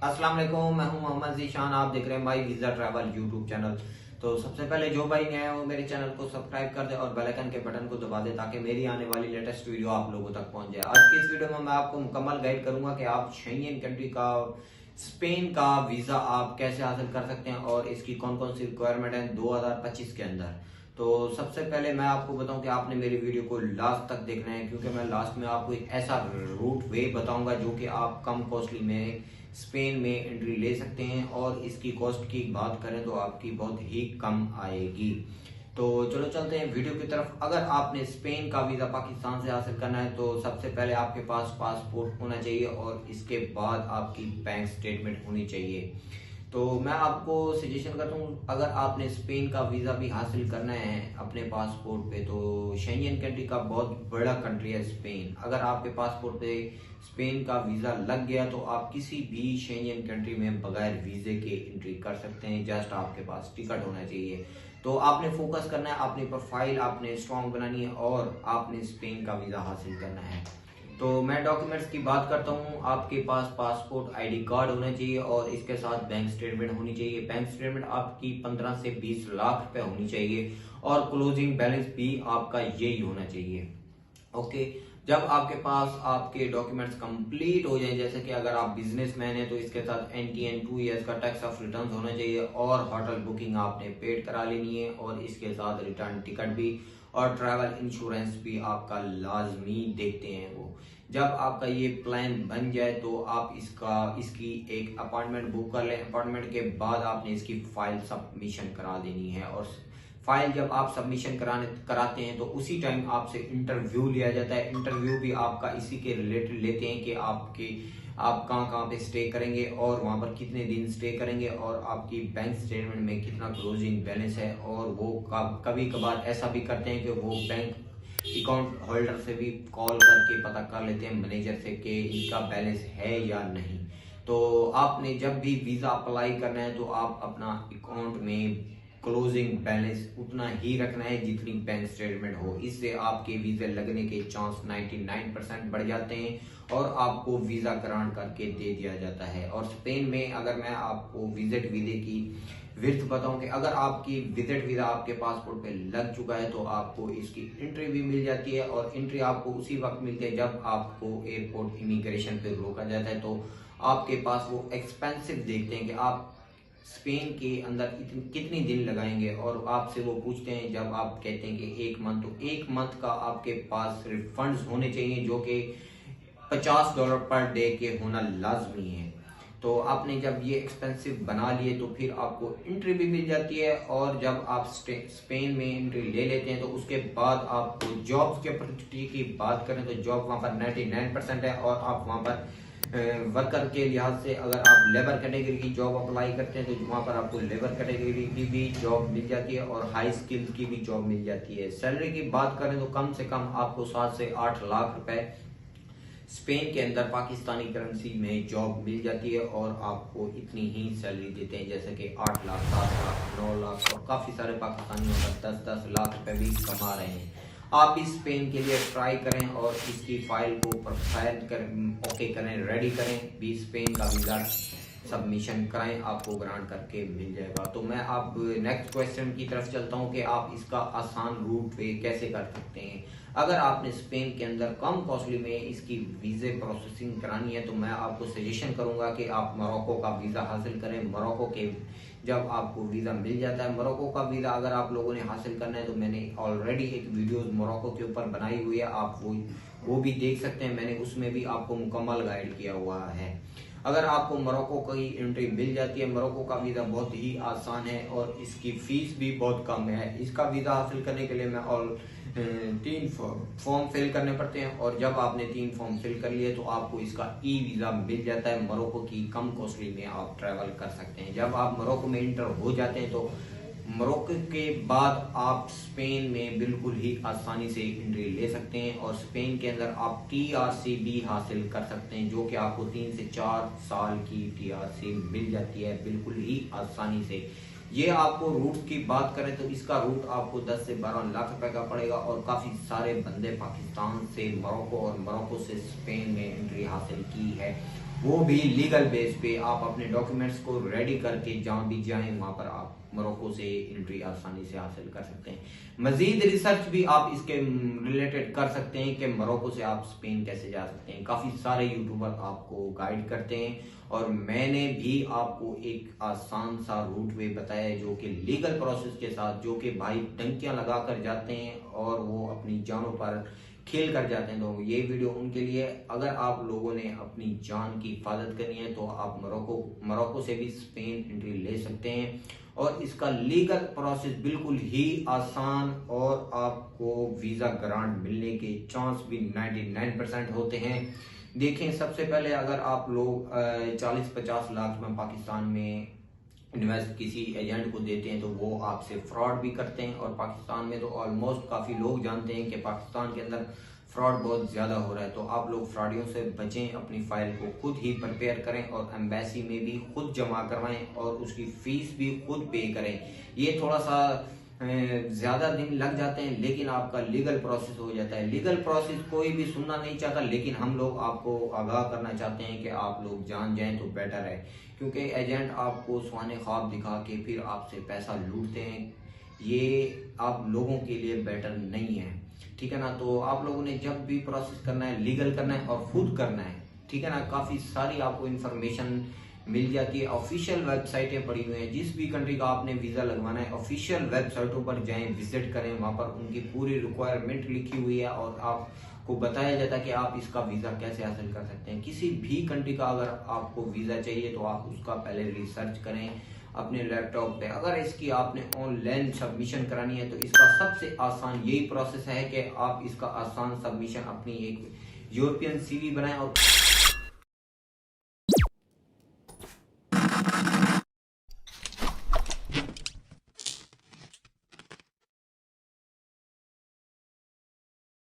अस्सलाम वालेकुम, मैं हूं मोहम्मद जीशान। आप देख रहे हैं भाई वीजा ट्रैवल यूट्यूब चैनल। तो सबसे पहले जो भाई नया है वो मेरे चैनल को सब्सक्राइब कर दे और बेल आइकन के बटन को दबा दे ताकि मेरी आने वाली लेटेस्ट वीडियो आप लोगों तक पहुंच जाए। आज की इस वीडियो में मैं आपको मुकम्मल गाइड करूंगा कि आप शेंगेन कंट्री का स्पेन का वीजा आप कैसे हासिल कर सकते हैं और इसकी कौन कौन सी रिक्वायरमेंट है 2025 के अंदर। तो सबसे पहले मैं आपको बताऊं कि आपने मेरी वीडियो को लास्ट तक देखना है, क्योंकि मैं लास्ट में आपको एक ऐसा रूट वे बताऊंगा जो कि आप कम कॉस्टली में स्पेन में एंट्री ले सकते हैं और इसकी कॉस्ट की बात करें तो आपकी बहुत ही कम आएगी। तो चलो चलते हैं वीडियो की तरफ। अगर आपने स्पेन का वीजा पाकिस्तान से हासिल करना है तो सबसे पहले आपके पास पासपोर्ट होना चाहिए और इसके बाद आपकी बैंक स्टेटमेंट होनी चाहिए। तो मैं आपको सजेशन करता हूँ, अगर आपने स्पेन का वीजा भी हासिल करना है अपने पासपोर्ट पे तो शेंगेन कंट्री का बहुत बड़ा कंट्री है स्पेन। अगर आपके पासपोर्ट पे स्पेन का वीजा लग गया तो आप किसी भी शेंगेन कंट्री में बगैर वीजे के एंट्री कर सकते हैं। जस्ट आपके पास टिकट होना चाहिए। तो आपने फोकस करना है, अपनी प्रोफाइल आपने स्ट्रॉन्ग बनानी है और आपने स्पेन का वीजा हासिल करना है। तो मैं डॉक्यूमेंट्स की बात करता हूँ। आपके पास पासपोर्ट आईडी कार्ड होना चाहिए और इसके साथ बैंक स्टेटमेंट होनी चाहिए। बैंक स्टेटमेंट आपकी 15 से 20 लाख रुपए होनी चाहिए और क्लोजिंग बैलेंस भी आपका यही होना चाहिए। ओके, जब आपके पास आपके डॉक्यूमेंट्स कंप्लीट हो जाए, जैसे कि अगर आप बिजनेसमैन हैं तो इसके साथ NTN 2 ईयर्स का टैक्स ऑफ रिटर्न होना चाहिए और होटल बुकिंग आपने पेड करा लेनी है और इसके साथ रिटर्न टिकट भी और ट्रैवल इंश्योरेंस भी आपका लाजमी देखते हैं वो। जब आपका ये प्लान बन जाए तो आप इसकी एक अपॉइंटमेंट बुक कर लें। अपॉइंटमेंट के बाद आपने इसकी फाइल सबमिशन करा देनी है और फाइल जब आप सबमिशन कराते हैं तो उसी टाइम आपसे इंटरव्यू लिया जाता है। इंटरव्यू भी आपका इसी के रिलेटेड लेते हैं कि आप कहाँ कहाँ पे स्टे करेंगे और वहां पर कितने दिन स्टे करेंगे और आपकी बैंक स्टेटमेंट में कितना क्लोजिंग बैलेंस है। और वो कभी कभार ऐसा भी करते हैं कि वो बैंक अकाउंट होल्डर से भी कॉल करके पता कर लेते हैं, मैनेजर से, कि इनका बैलेंस है या नहीं। तो आपने जब भी वीजा अप्लाई करना है तो आप अपना अकाउंट में क्लोजिंग बैलेंस उतना ही रखना है जितनी बैंक स्टेटमेंट हो। इससे आपके वीजे लगने के चांस 99% बढ़ जाते हैं और आपको वीजा ग्रांट करके दे दिया जाता है। और स्पेन में अगर मैं आपको विजिट वीजे की विर्थ बताऊं कि अगर आपकी विजिट वीजा आपके पासपोर्ट पे लग चुका है तो आपको इसकी एंट्री भी मिल जाती है और एंट्री आपको उसी वक्त मिलती है जब आपको एयरपोर्ट इमिग्रेशन पे रोका जाता है। तो आपके पास वो एक्सपेंसिव देखते हैं कि आप स्पेन के अंदर कितनी दिन लगाएंगे और आपसे वो पूछते हैं। जब आप कहते हैं कि 1 मंथ, तो 1 मंथ का आपके पास सिर्फ फंड्स होने चाहिए जो कि $50 पर डे के होना लाजमी है। तो आपने जब ये एक्सपेंसिव बना लिए तो फिर आपको एंट्री भी मिल जाती है और जब आप स्पेन में एंट्री ले लेते हैं तो उसके बाद आपको जॉब्स के अपॉर्चुनिटी की बात करें तो जॉब वहां पर 99% है और आप वहां पर वर्कर के लिहाज से अगर आप लेबर कैटेगरी की जॉब अप्लाई करते हैं तो वहां पर आपको लेबर कैटेगरी की भी जॉब मिल जाती है और हाई स्किल की भी जॉब मिल जाती है। सैलरी की बात करें तो कम से कम आपको 7 से 8 लाख रुपए स्पेन के अंदर पाकिस्तानी करेंसी में जॉब मिल जाती है और आपको इतनी ही सैलरी देते हैं, जैसे कि 8 लाख, 7 लाख, 9 लाख और काफी सारे पाकिस्तानी 10-10 लाख रुपए भी कमा रहे हैं। आप इस पेन के लिए ट्राई करें और इसकी फाइल को प्रोफाइल करें, ओके करें, रेडी करें, 20 पेन का वीजा सबमिशन कराएं, आपको ग्रांट करके मिल जाएगा। तो मैं आप नेक्स्ट क्वेश्चन की तरफ चलता हूं कि आप इसका आसान रूट वे कैसे कर सकते हैं। अगर आपने स्पेन के अंदर कम कॉस्टली में इसकी वीजे प्रोसेसिंग करानी है तो मैं आपको सजेशन करूंगा कि आप मोरक्को का वीजा हासिल करें। मोरक्को के जब आपको वीजा मिल जाता है, मोरक्को का वीजा अगर आप लोगों ने हासिल करना है तो मैंने ऑलरेडी एक वीडियो मोरक्को के ऊपर बनाई हुई है, आप वो भी देख सकते हैं। मैंने उसमें भी आपको मुकम्मल गाइड किया हुआ है। अगर आपको मोरक्को की एंट्री मिल जाती है, मोरक्को का वीजा बहुत ही आसान है और इसकी फीस भी बहुत कम है। इसका वीजा हासिल करने के लिए मैं 3 फॉर्म फिल करने पड़ते हैं और जब आपने 3 फॉर्म फिल कर लिए तो आपको इसका ई वीजा मिल जाता है। मोरक्को की कम कॉस्टली में आप ट्रैवल कर सकते हैं। जब आप मोरक्को में इंटर हो जाते हैं तो मोरक्को के बाद आप स्पेन में बिल्कुल ही आसानी से एंट्री ले सकते हैं और स्पेन के अंदर आप TRC भी हासिल कर सकते हैं, जो कि आपको 3 से 4 साल की TRC मिल जाती है बिल्कुल ही आसानी से। ये आपको रूट की बात करें तो इसका रूट आपको 10 से 12 लाख रुपए का पड़ेगा और काफी सारे बंदे पाकिस्तान से मोरक्को और मोरक्को से स्पेन में एंट्री हासिल की है वो भी लीगल बेस पे आप अपने डॉक्यूमेंट्स को रेडी करके जहाँ भी जाएं वहां पर आप मोरक्को से एंट्री आसानी से हासिल कर सकते हैं। मजीद रिसर्च भी आप इसके रिलेटेड कर सकते हैं कि मोरक्को से आप स्पेन कैसे जा सकते हैं। काफी सारे यूट्यूबर आपको गाइड करते हैं और मैंने भी आपको एक आसान सा रूट वे बताया है जो कि लीगल प्रोसेस के साथ, जो कि भाई टंकियां लगा कर जाते हैं और वो अपनी जानों पर खेल कर जाते हैं। तो ये वीडियो उनके लिए, अगर आप लोगों ने अपनी जान की हिफाजत करनी है तो आप मोरक्को से भी स्पेन एंट्री ले सकते हैं और इसका लीगल प्रोसेस बिल्कुल ही आसान और आपको वीजा ग्रांट मिलने के चांस भी 99% होते हैं। देखें, सबसे पहले अगर आप लोग 40-50 लाख में पाकिस्तान में इन्वेस्ट किसी एजेंट को देते हैं तो वो आपसे फ्रॉड भी करते हैं। और पाकिस्तान में तो ऑलमोस्ट काफी लोग जानते हैं कि पाकिस्तान के अंदर फ्रॉड बहुत ज्यादा हो रहा है। तो आप लोग फ्रॉडियों से बचें, अपनी फाइल को खुद ही प्रिपेयर करें और एम्बेसी में भी खुद जमा करवाएं और उसकी फीस भी खुद पे करें। ये थोड़ा सा ज्यादा दिन लग जाते हैं लेकिन आपका लीगल प्रोसेस हो जाता है। लीगल प्रोसेस कोई भी सुनना नहीं चाहता लेकिन हम लोग आपको आगाह करना चाहते हैं कि आप लोग जान जाएं तो बेटर है, क्योंकि एजेंट आपको सुहाने ख्वाब दिखा के फिर आपसे पैसा लूटते हैं। ये आप लोगों के लिए बेटर नहीं है, ठीक है ना। तो आप लोगों ने जब भी प्रोसेस करना है लीगल करना है और खुद करना है, ठीक है ना। काफी सारी आपको इंफॉर्मेशन मिल जाती है, ऑफिशियल वेबसाइटें पड़ी हुई हैं। जिस भी कंट्री का आपने वीजा लगवाना है ऑफिशियल वेबसाइटों पर जाएं, विजिट करें, वहां पर उनकी पूरी रिक्वायरमेंट लिखी हुई है और आपको बताया जाता है कि आप इसका वीजा कैसे हासिल कर सकते हैं। किसी भी कंट्री का अगर आपको वीजा चाहिए तो आप उसका पहले रिसर्च करें अपने लैपटॉप पे। अगर इसकी आपने ऑनलाइन सबमिशन करानी है तो इसका सबसे आसान यही प्रोसेस है कि आप इसका आसान सबमिशन अपनी एक यूरोपियन सीवी बनाएं और